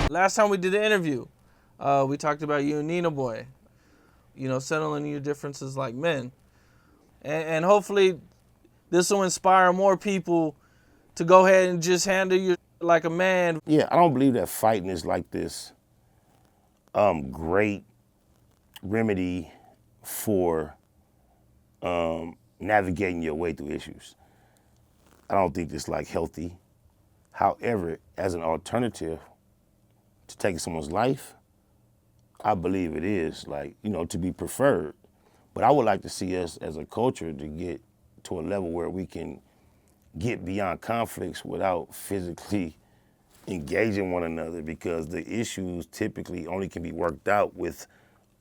Last time we did the interview, we talked about you and Nina Boy, settling your differences like men. And hopefully this will inspire more people to go ahead and just handle you like a man. Yeah, I don't believe that fighting is like this great remedy for navigating your way through issues. I don't think it's like healthy. However, as an alternative to taking someone's life, I believe it is to be preferred. But I would like to see us as a culture to get to a level where we can get beyond conflicts without physically engaging one another, because the issues typically only can be worked out with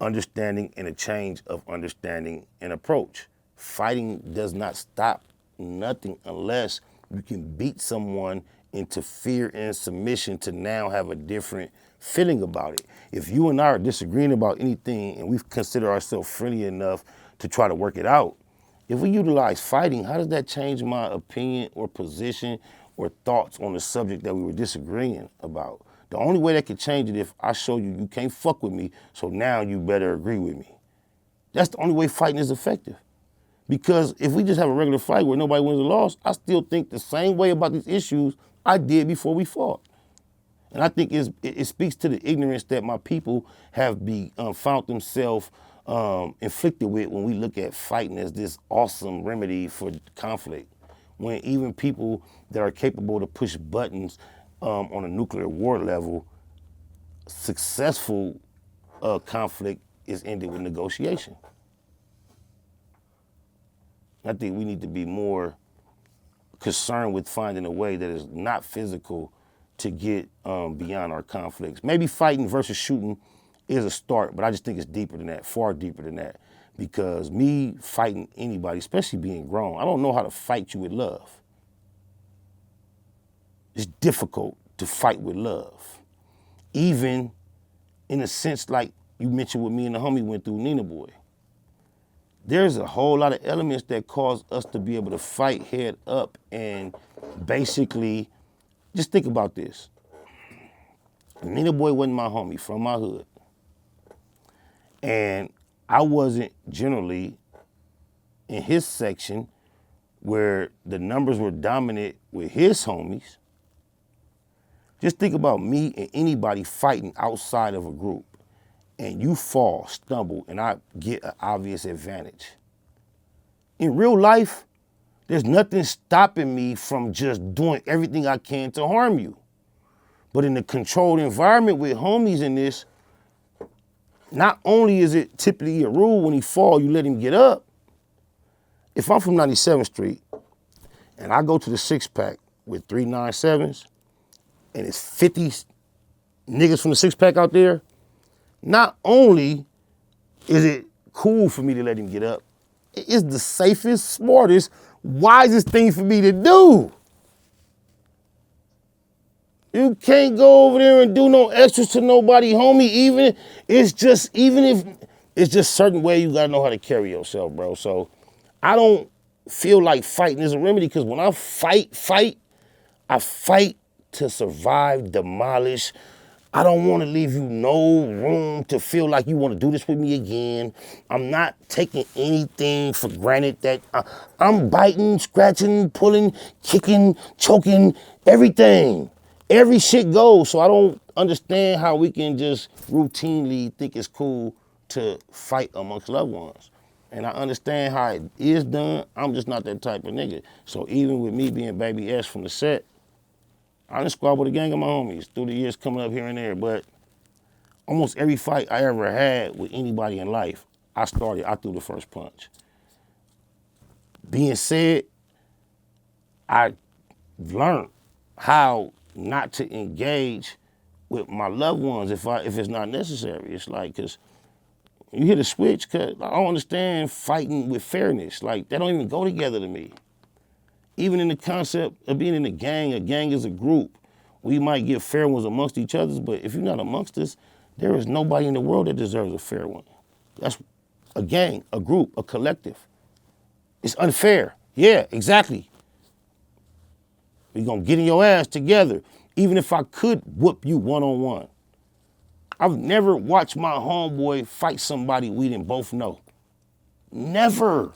understanding and a change of understanding and approach. Fighting does not stop nothing unless you can beat someone into fear and submission to now have a different feeling about it. If you and I are disagreeing about anything and we consider ourselves friendly enough to try to work it out, if we utilize fighting, how does that change my opinion or position or thoughts on the subject that we were disagreeing about? The only way that could change it if I show you you can't fuck with me, so now you better agree with me. That's the only way fighting is effective. Because if we just have a regular fight where nobody wins or lost, I still think the same way about these issues I did before we fought. And I think it speaks to the ignorance that my people have found themselves inflicted with when we look at fighting as this awesome remedy for conflict. When even people that are capable to push buttons on a nuclear war level, successful conflict is ended with negotiation. I think we need to be more concerned with finding a way that is not physical to get beyond our conflicts. Maybe fighting versus shooting is a start, but I just think it's deeper than that, far deeper than that. Because me fighting anybody, especially being grown, I don't know how to fight you with love. It's difficult to fight with love. Even in a sense like you mentioned what me and the homie went through, Nina Boy. There's a whole lot of elements that cause us to be able to fight head up and basically, just think about this. Nina Boy wasn't my homie from my hood. And I wasn't generally in his section where the numbers were dominant with his homies. Just think about me and anybody fighting outside of a group, and you fall, stumble, and I get an obvious advantage. In real life, there's nothing stopping me from just doing everything I can to harm you. But in a controlled environment with homies in this, not only is it typically a rule when he fall, you let him get up. If I'm from 97th Street and I go to the six pack with 397s and it's 50 niggas from the six pack out there, not only is it cool for me to let him get up, it is the safest, smartest, wisest thing for me to do. You can't go over there and do no extras to nobody, homie. Even if it's just certain way you gotta know how to carry yourself, bro. So I don't feel like fighting is a remedy, because when I fight, I fight to survive, demolish. I don't want to leave you no room to feel like you want to do this with me again. I'm not taking anything for granted. That I'm biting, scratching, pulling, kicking, choking, everything. Every shit goes. So I don't understand how we can just routinely think it's cool to fight amongst loved ones. And I understand how it is done. I'm just not that type of nigga. So even with me being Baby S from the set, I done squabbled with a gang of my homies through the years coming up here and there, but almost every fight I ever had with anybody in life, I threw the first punch. Being said, I learned how not to engage with my loved ones if it's not necessary. It's like, cause you hit a switch, cause I don't understand fighting with fairness. Like, that don't even go together to me. Even in the concept of being in a gang is a group. We might get fair ones amongst each other, but if you're not amongst us, there is nobody in the world that deserves a fair one. That's a gang, a group, a collective. It's unfair. Yeah, exactly. We're gonna get in your ass together, even if I could whoop you one-on-one. I've never watched my homeboy fight somebody we didn't both know. Never.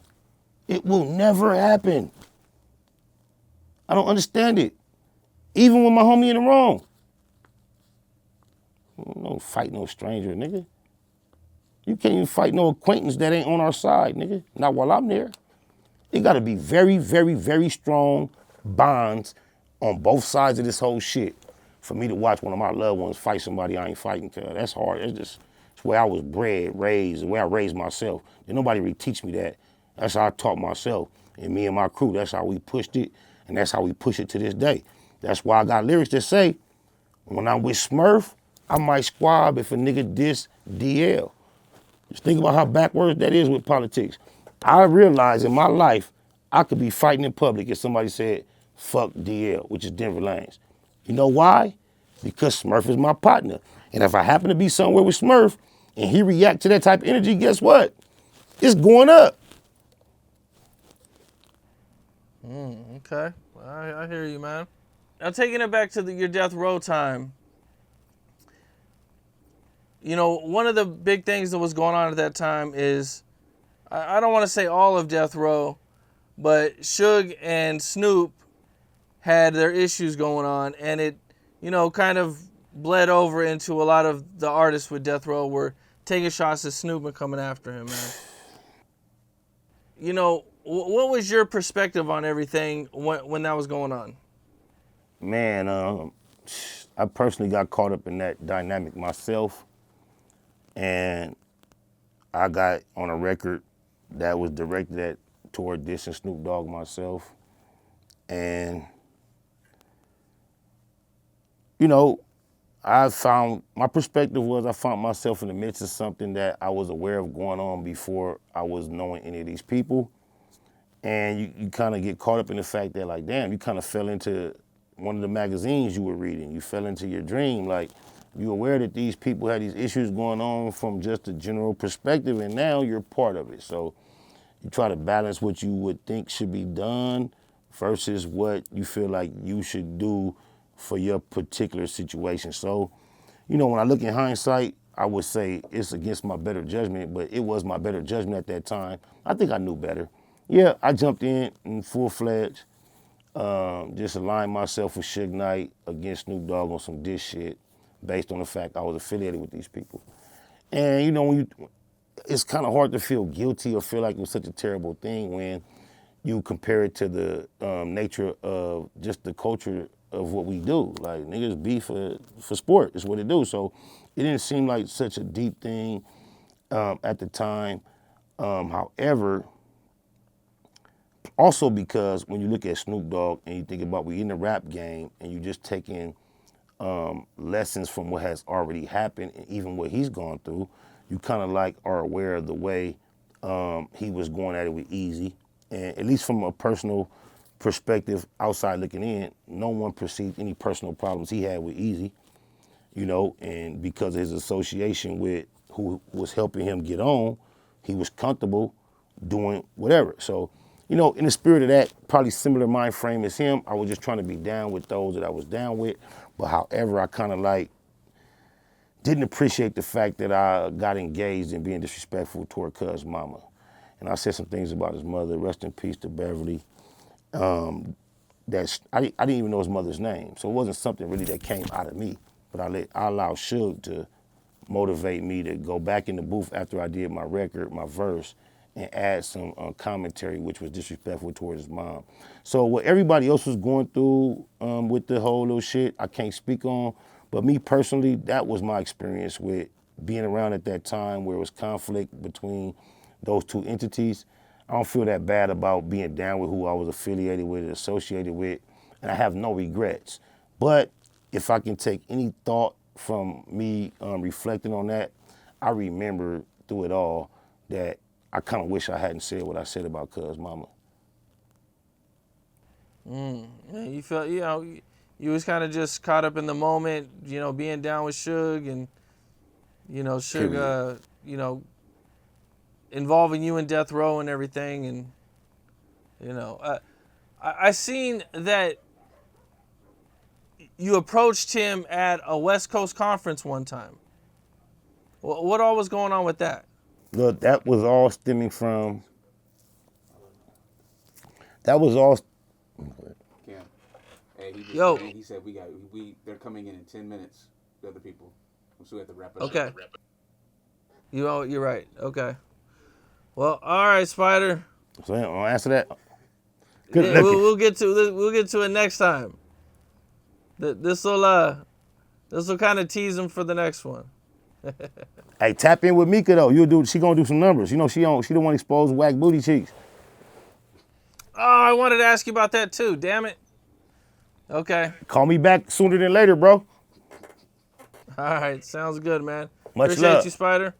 It will never happen. I don't understand it. Even when my homie in the wrong. Don't fight no stranger, nigga. You can't even fight no acquaintance that ain't on our side, nigga. Not while I'm there. It gotta be very, very, very strong bonds on both sides of this whole shit for me to watch one of my loved ones fight somebody I ain't fighting, cuz that's hard. It's the way I was bred, raised, the way I raised myself. And nobody really teach me that. That's how I taught myself. And me and my crew, that's how we pushed it, and that's how we push it to this day. That's why I got lyrics that say, when I'm with Smurf, I might squab if a nigga diss DL. Just think about how backwards that is with politics. I realized in my life, I could be fighting in public if somebody said, fuck DL, which is Denver Lanes. You know why? Because Smurf is my partner. And if I happen to be somewhere with Smurf and he react to that type of energy, guess what? It's going up. Okay, I hear you, man. Now taking it back to your death row time, you know, one of the big things that was going on at that time is, I don't want to say all of death row, but Suge and Snoop had their issues going on, and it, you know, kind of bled over into a lot of the artists with death row were taking shots at Snoop and coming after him, man. You know, what was your perspective on everything when that was going on? Man, I personally got caught up in that dynamic myself, and I got on a record that was directed toward dissing Snoop Dogg myself. And, you know, my perspective was I found myself in the midst of something that I was aware of going on before I was knowing any of these people. And you kind of get caught up in the fact that, like, damn, you kind of fell into one of the magazines you were reading. You fell into your dream. Like, you're aware that these people had these issues going on from just a general perspective, and now you're part of it. So you try to balance what you would think should be done versus what you feel like you should do for your particular situation. So, you know, when I look in hindsight, I would say it's against my better judgment, but it was my better judgment at that time. I think I knew better. Yeah, I jumped in full-fledged, just aligned myself with Suge Knight against Snoop Dogg on some diss shit based on the fact I was affiliated with these people. And, you know, it's kind of hard to feel guilty or feel like it was such a terrible thing when you compare it to the nature of just the culture of what we do. Like, niggas beef for sport is what it do. So it didn't seem like such a deep thing at the time. However, also because when you look at Snoop Dogg and you think about we in the rap game and you just taking lessons from what has already happened and even what he's gone through, you kind of like are aware of the way he was going at it with Easy. And at least from a personal perspective, outside looking in, no one perceived any personal problems he had with Easy, you know, and because of his association with who was helping him get on, he was comfortable doing whatever. So, you know, in the spirit of that, probably similar mind frame as him, I was just trying to be down with those that I was down with. But however, I kind of like didn't appreciate the fact that I got engaged in being disrespectful toward Cuz mama. And I said some things about his mother, rest in peace to Beverly. I didn't even know his mother's name. So it wasn't something really that came out of me. But I allowed Suge to motivate me to go back in the booth after I did my record, my verse, and add some commentary, which was disrespectful towards his mom. So what everybody else was going through with the whole little shit, I can't speak on. But me personally, that was my experience with being around at that time where it was conflict between those two entities. I don't feel that bad about being down with who I was affiliated with and associated with, and I have no regrets. But if I can take any thought from me reflecting on that, I remember through it all that I kind of wish I hadn't said what I said about Cuz mama. Yeah, you felt, you know, you was kind of just caught up in the moment, you know, being down with Suge and, you know, Suge, you know, involving you in death row and everything. And, you know, I seen that you approached him at a West Coast conference one time. What all was going on with that? Look, that was all stemming from. That was all. Cam. Hey, he just Yo. he said they're coming in 10 minutes. The other people, so we have to wrap it up. Okay. You're right. Okay. Well, all right, Spider. So I'll answer that. Yeah, Good looking. we'll get to it next time. This will kind of tease him for the next one. Hey, tap in with Mika though. She gonna do some numbers. You know she don't want to expose whack booty cheeks. Oh, I wanted to ask you about that too. Damn it. Okay. Call me back sooner than later, bro. All right. Sounds good, man. Much Appreciate love. you, Spider.